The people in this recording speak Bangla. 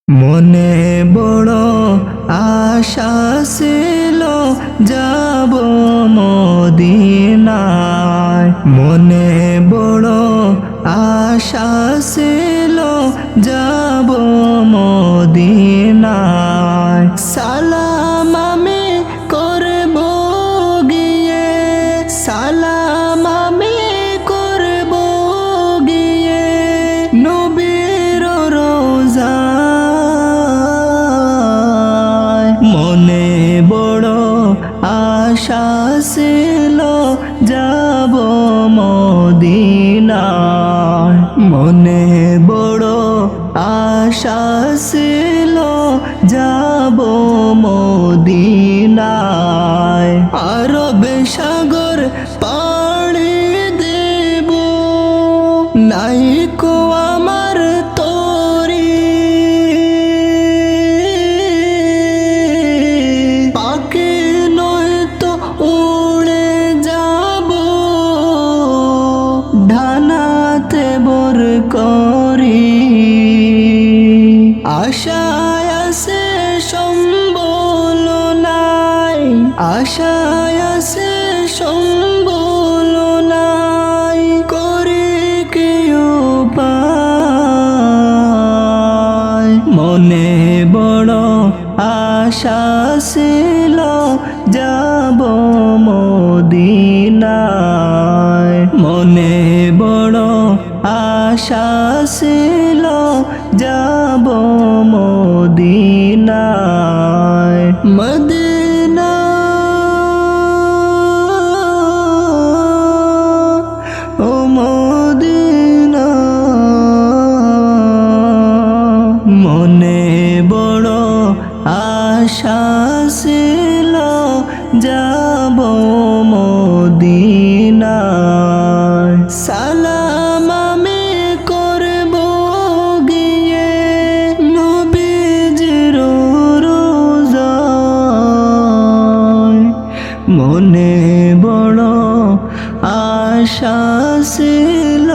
মনে বড় আশা ছিল যাব মদিনায়। মনে বড় আশা ছিল যাব মদিনায়। সালাম আমি করব গিয়ে, সালাম আমি করব গিয়ে নবীর রোজায়। মনে বড় আশা ছিল যাব মদিনায়। মনে বড় আশা ছিল যাব মদিনায়। আরব সাগর পাড়ি দেব, নাইকো আমার তরি। পাকে নয়তো উড়ে যাব, ডানাতে বর করি। আশায় আছে সম্বল নাই, আশায় আছে সম্বল নাই, করি কি উপায়। মনে বড় আশা ছিল যাব মদিনায়। মনে বড় আশা ছিল যাব মদিনায়। মদিনা ও মদিনা, মনে বড় আশা ছিল যাব মদিনায়। সালাম আমি করব গিয়ে নবীজির রোজায়। মনে বড় আশা ছিল